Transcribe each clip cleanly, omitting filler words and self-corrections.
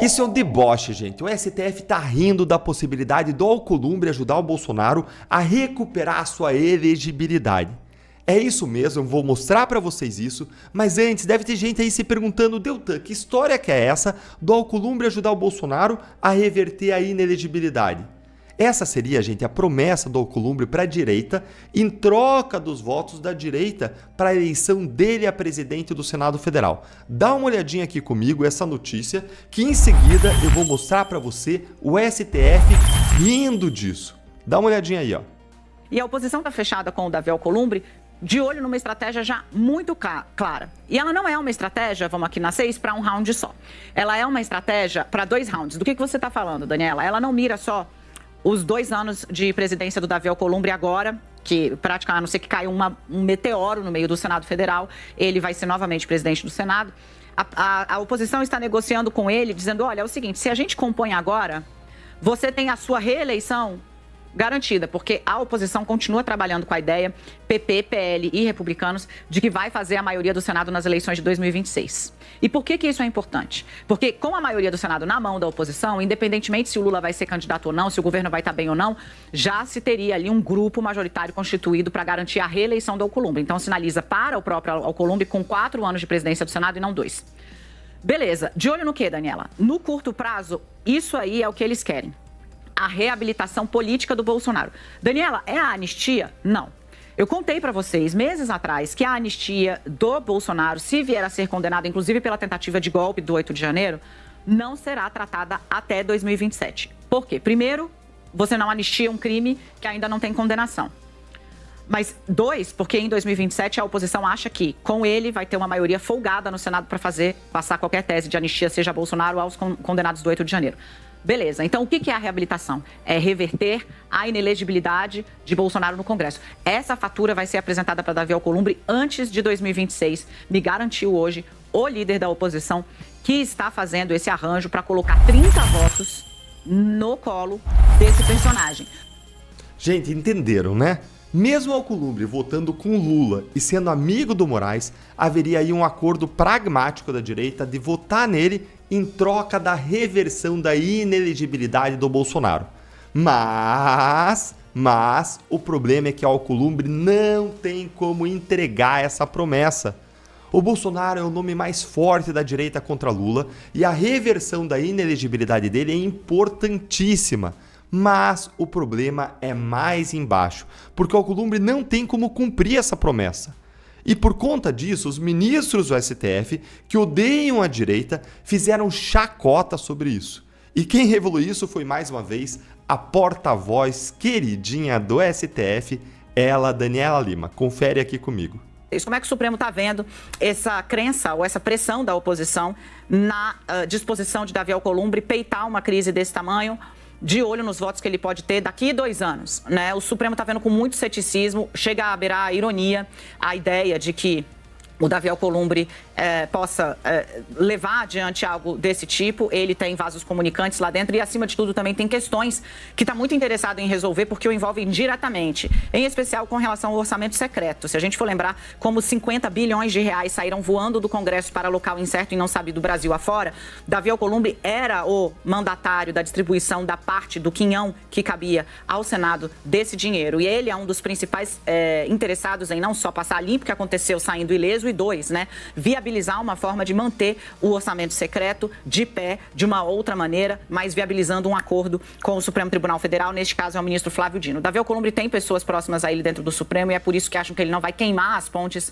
Isso é um deboche, gente. O STF tá rindo da possibilidade do Alcolumbre ajudar o Bolsonaro a recuperar a sua elegibilidade. É isso mesmo, eu vou mostrar pra vocês isso, mas antes deve ter gente aí se perguntando, Deltan, que história que é essa do Alcolumbre ajudar o Bolsonaro a reverter a inelegibilidade? Essa seria, gente, a promessa do Alcolumbre para a direita em troca dos votos da direita para a eleição dele a presidente do Senado Federal. Dá uma olhadinha aqui comigo essa notícia que em seguida eu vou mostrar para você o STF rindo disso. Dá uma olhadinha aí, ó. E a oposição está fechada com o Davi Alcolumbre de olho numa estratégia já muito clara. E ela não é uma estratégia, vamos aqui na 6, para um round só. Ela é uma estratégia para 2 rounds. Do que você está falando, Daniela? Ela não mira só os 2 anos de presidência do Davi Alcolumbre agora, que praticamente, a não ser que caia um meteoro no meio do Senado Federal, ele vai ser novamente presidente do Senado. A oposição está negociando com ele, dizendo, olha, é o seguinte, se a gente compõe agora, você tem a sua reeleição garantida, porque a oposição continua trabalhando com a ideia, PP, PL e republicanos, de que vai fazer a maioria do Senado nas eleições de 2026. E por que isso é importante? Porque com a maioria do Senado na mão da oposição, independentemente se o Lula vai ser candidato ou não, se o governo vai estar bem ou não, já se teria ali um grupo majoritário constituído para garantir a reeleição do Alcolumbre. Então sinaliza para o próprio Alcolumbre com 4 anos de presidência do Senado e não 2. Beleza. De olho no quê, Daniela? No curto prazo, isso aí é o que eles querem. A reabilitação política do Bolsonaro. Daniela, é a anistia? Não. Eu contei para vocês, meses atrás, que a anistia do Bolsonaro, se vier a ser condenado, inclusive pela tentativa de golpe do 8 de janeiro, não será tratada até 2027. Por quê? Primeiro, você não anistia um crime que ainda não tem condenação. Mas 2, porque em 2027 a oposição acha que, com ele, vai ter uma maioria folgada no Senado para passar qualquer tese de anistia, seja a Bolsonaro ou aos condenados do 8 de janeiro. Beleza, então o que é a reabilitação? É reverter a inelegibilidade de Bolsonaro no Congresso. Essa fatura vai ser apresentada para Davi Alcolumbre antes de 2026. Me garantiu hoje o líder da oposição que está fazendo esse arranjo para colocar 30 votos no colo desse personagem. Gente, entenderam, né? Mesmo Alcolumbre votando com Lula e sendo amigo do Moraes, haveria aí um acordo pragmático da direita de votar nele em troca da reversão da inelegibilidade do Bolsonaro. Mas o problema é que Alcolumbre não tem como entregar essa promessa. O Bolsonaro é o nome mais forte da direita contra Lula e a reversão da inelegibilidade dele é importantíssima. Mas o problema é mais embaixo, porque o Alcolumbre não tem como cumprir essa promessa. E por conta disso, os ministros do STF, que odeiam a direita, fizeram chacota sobre isso. E quem revelou isso foi, mais uma vez, a porta-voz queridinha do STF, ela, Daniela Lima. Confere aqui comigo. Como é que o Supremo está vendo essa crença ou essa pressão da oposição na disposição de Davi Alcolumbre peitar uma crise desse tamanho, de olho nos votos que ele pode ter daqui a 2 anos, né? O Supremo está vendo com muito ceticismo, chega a beirar a ironia, a ideia de que o Davi Alcolumbre possa levar adiante algo desse tipo. Ele tem vasos comunicantes lá dentro e, acima de tudo, também tem questões que está muito interessado em resolver porque o envolvem diretamente, em especial com relação ao orçamento secreto. Se a gente for lembrar como 50 bilhões de reais saíram voando do Congresso para local incerto e não sabe do Brasil afora, Davi Alcolumbre era o mandatário da distribuição da parte do quinhão que cabia ao Senado desse dinheiro. E ele é um dos principais interessados em não só passar limpo, que aconteceu saindo ileso, e 2, né, viabilizar uma forma de manter o orçamento secreto de pé de uma outra maneira, mas viabilizando um acordo com o Supremo Tribunal Federal, neste caso é o ministro Flávio Dino. Davi Alcolumbre tem pessoas próximas a ele dentro do Supremo e é por isso que acham que ele não vai queimar as pontes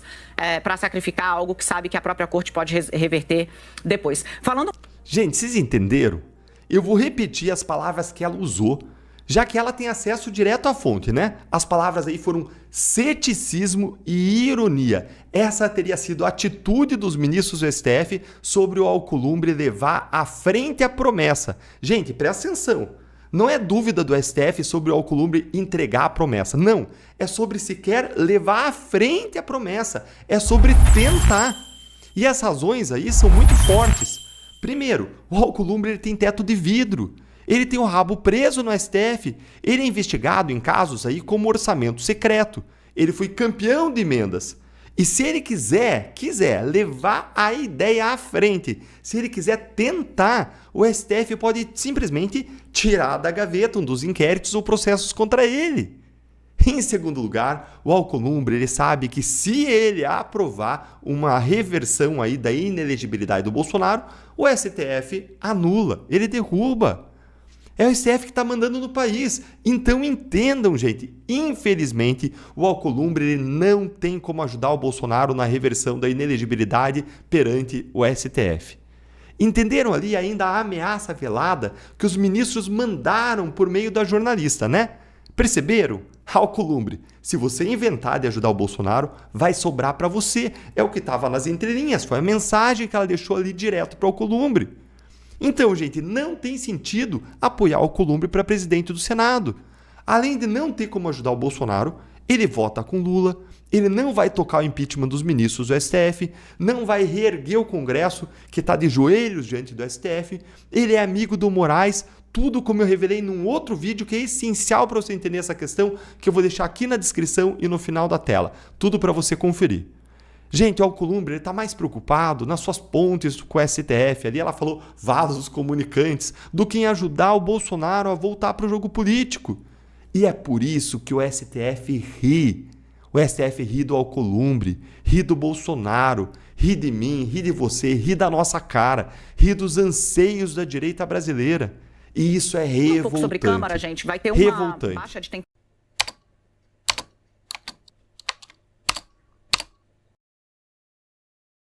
para sacrificar algo que sabe que a própria corte pode reverter depois. Gente, vocês entenderam? Eu vou repetir as palavras que ela usou, já que ela tem acesso direto à fonte, né? As palavras aí foram ceticismo e ironia. Essa teria sido a atitude dos ministros do STF sobre o Alcolumbre levar à frente a promessa. Gente, presta atenção. Não é dúvida do STF sobre o Alcolumbre entregar a promessa. Não. É sobre sequer levar à frente a promessa. É sobre tentar. E as razões aí são muito fortes. Primeiro, o Alcolumbre ele tem teto de vidro. Ele tem o rabo preso no STF. Ele é investigado em casos aí como orçamento secreto. Ele foi campeão de emendas. E se ele quiser levar a ideia à frente, se ele quiser tentar, o STF pode simplesmente tirar da gaveta um dos inquéritos ou processos contra ele. Em segundo lugar, o Alcolumbre ele sabe que se ele aprovar uma reversão aí da inelegibilidade do Bolsonaro, o STF anula, ele derruba. É o STF que está mandando no país. Então entendam, gente. Infelizmente, o Alcolumbre ele não tem como ajudar o Bolsonaro na reversão da inelegibilidade perante o STF. Entenderam ali ainda a ameaça velada que os ministros mandaram por meio da jornalista, né? Perceberam? Alcolumbre, se você inventar de ajudar o Bolsonaro, vai sobrar para você. É o que estava nas entrelinhas, foi a mensagem que ela deixou ali direto para o Alcolumbre. Então, gente, não tem sentido apoiar o Alcolumbre para presidente do Senado. Além de não ter como ajudar o Bolsonaro, ele vota com Lula, ele não vai tocar o impeachment dos ministros do STF, não vai reerguer o Congresso, que está de joelhos diante do STF, ele é amigo do Moraes, tudo como eu revelei num outro vídeo que é essencial para você entender essa questão, que eu vou deixar aqui na descrição e no final da tela. Tudo para você conferir. Gente, o Alcolumbre está mais preocupado nas suas pontes com o STF, ali ela falou vasos comunicantes, do que em ajudar o Bolsonaro a voltar para o jogo político. E é por isso que o STF ri. O STF ri do Alcolumbre, ri do Bolsonaro, ri de mim, ri de você, ri da nossa cara, ri dos anseios da direita brasileira. E isso é revoltante. Um pouco sobre Câmara, gente. Vai ter uma revoltante. baixa de